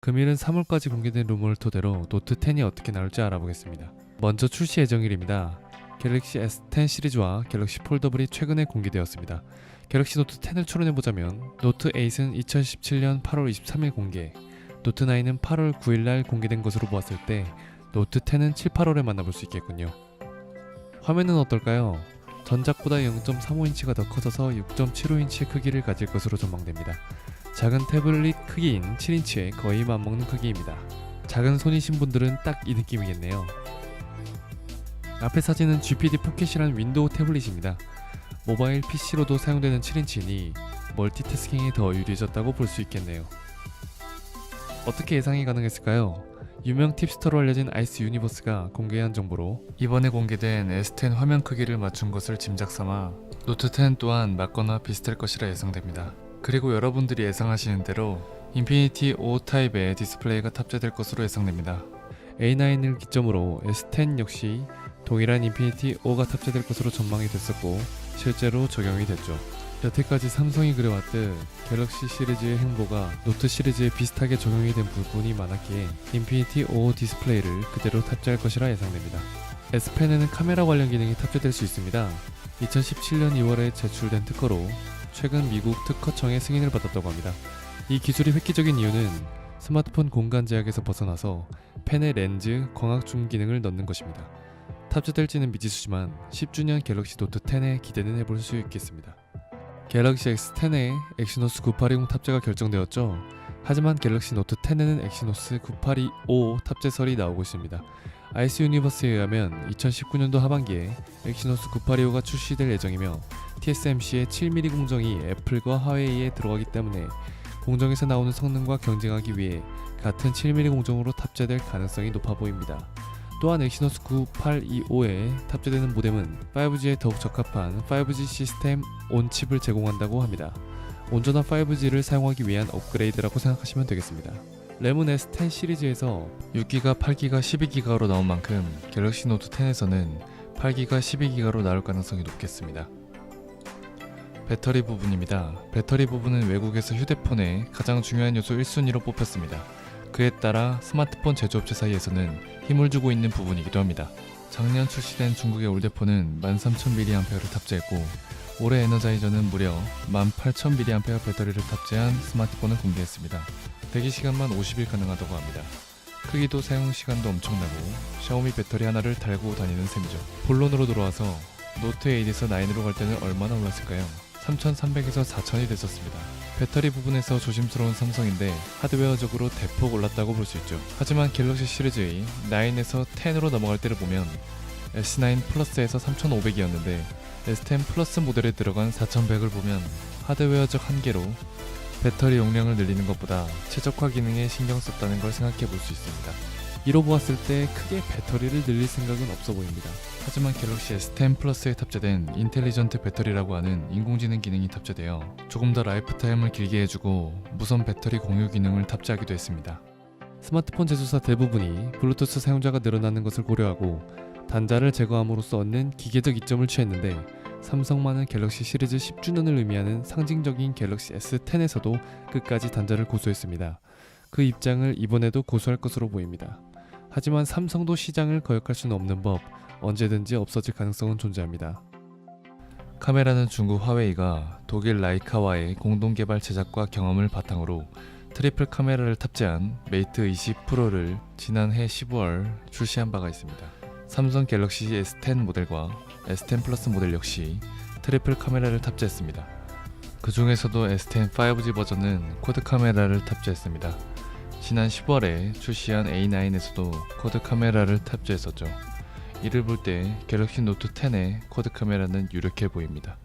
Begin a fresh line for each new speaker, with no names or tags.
금일은 3월까지 공개된 루머를 토대로 노트 10이 어떻게 나올지 알아보겠습니다. 먼저 출시 예정일입니다. 갤럭시 S10 시리즈와 갤럭시 폴더블이 최근에 공개되었습니다. 갤럭시 노트 10을 추론해보자면 노트 8은 2017년 8월 23일 공개, 노트 9은 8월 9일날 공개된 것으로 보았을 때 노트 10은 7, 8월에 만나볼 수 있겠군요. 화면은 어떨까요? 전작보다 0.35인치가 더 커져서 6.75인치의 크기를 가질 것으로 전망됩니다. 작은 태블릿 크기인 7인치에 거의 맞먹는 크기입니다. 작은 손이신 분들은 딱 이 느낌이겠네요. 앞에 사진은 GPD 포켓이란 윈도우 태블릿입니다. 모바일 PC로도 사용되는 7인치이니 멀티태스킹이 더 유리해졌다고 볼 수 있겠네요. 어떻게 예상이 가능했을까요? 유명 팁스터로 알려진 아이스 유니버스가 공개한 정보로 이번에 공개된 S10 화면 크기를 맞춘 것을 짐작삼아 노트 10 또한 맞거나 비슷할 것이라 예상됩니다. 그리고 여러분들이 예상하시는 대로 인피니티 5 타입의 디스플레이가 탑재될 것으로 예상됩니다. A9을 기점으로 S10 역시 동일한 인피니티 5가 탑재될 것으로 전망이 됐었고 실제로 적용이 됐죠. 여태까지 삼성이 그래왔듯 갤럭시 시리즈의 행보가 노트 시리즈에 비슷하게 적용이 된 부분이 많았기에 인피니티 5 디스플레이를 그대로 탑재할 것이라 예상됩니다. S펜에는 카메라 관련 기능이 탑재될 수 있습니다. 2017년 2월에 제출된 특허로 최근 미국 특허청의 승인을 받았다고 합니다. 이 기술이 획기적인 이유는 스마트폰 공간 제약에서 벗어나서 펜에 렌즈, 광학 줌 기능을 넣는 것입니다. 탑재될지는 미지수지만 10주년 갤럭시 노트 10에 기대는 해볼 수 있겠습니다. 갤럭시 X10에 엑시노스 9820 탑재가 결정되었죠. 하지만 갤럭시 노트 10에는 엑시노스 9825 탑재설이 나오고 있습니다. 아이스 유니버스에 의하면 2019년도 하반기에 엑시노스 9825가 출시될 예정이며 TSMC의 7mm 공정이 애플과 화웨이에 들어가기 때문에 공정에서 나오는 성능과 경쟁하기 위해 같은 7mm 공정으로 탑재될 가능성이 높아 보입니다. 또한 엑시노스 9825에 탑재되는 모뎀은 5G에 더욱 적합한 5G 시스템 온칩을 제공한다고 합니다. 온전한 5G를 사용하기 위한 업그레이드라고 생각하시면 되겠습니다. 램은 S10 시리즈에서 6기가, 8기가, 12기가로 나온 만큼 갤럭시 노트 10에서는 8기가, 12기가로 나올 가능성이 높겠습니다. 배터리 부분입니다. 배터리 부분은 외국에서 휴대폰의 가장 중요한 요소 1순위로 뽑혔습니다. 그에 따라 스마트폰 제조업체 사이에서는 힘을 주고 있는 부분이기도 합니다. 작년 출시된 중국의 올드폰은 13000mAh를 탑재했고 올해 에너자이저는 무려 18000mAh 배터리를 탑재한 스마트폰을 공개했습니다. 대기시간만 50일 가능하다고 합니다. 크기도 사용시간도 엄청나고 샤오미 배터리 하나를 달고 다니는 셈이죠. 본론으로 돌아와서 노트 8에서 9으로 갈 때는 얼마나 올랐을까요? 3300에서 4000이 됐었습니다. 배터리 부분에서 조심스러운 삼성인데 하드웨어적으로 대폭 올랐다고 볼 수 있죠. 하지만 갤럭시 시리즈의 9에서 10으로 넘어갈 때를 보면 S9 플러스에서 3500이었는데 S10 플러스 모델에 들어간 4100을 보면 하드웨어적 한계로 배터리 용량을 늘리는 것보다 최적화 기능에 신경 썼다는 걸 생각해 볼 수 있습니다. 이로 보았을 때 크게 배터리를 늘릴 생각은 없어 보입니다. 하지만 갤럭시 S10 플러스에 탑재된 인텔리전트 배터리라고 하는 인공지능 기능이 탑재되어 조금 더 라이프 타임을 길게 해주고 무선 배터리 공유 기능을 탑재하기도 했습니다. 스마트폰 제조사 대부분이 블루투스 사용자가 늘어나는 것을 고려하고 단자를 제거함으로써 얻는 기계적 이점을 취했는데 삼성만은 갤럭시 시리즈 10주년을 의미하는 상징적인 갤럭시 S10에서도 끝까지 단자를 고수했습니다. 그 입장을 이번에도 고수할 것으로 보입니다. 하지만 삼성도 시장을 거역할 수는 없는 법, 언제든지 없어질 가능성은 존재합니다. 카메라는 중국 화웨이가 독일 라이카와의 공동개발 제작과 경험을 바탕으로 트리플 카메라를 탑재한 메이트 20 프로를 지난해 15월 출시한 바가 있습니다. 삼성 갤럭시 S10 모델과 S10 플러스 모델 역시 트리플 카메라를 탑재했습니다. 그 중에서도 S10 5G 버전은 쿼드 카메라를 탑재했습니다. 지난 10월에 출시한 A9에서도 쿼드 카메라를 탑재했었죠. 이를 볼 때 갤럭시 노트 10의 쿼드 카메라는 유력해 보입니다.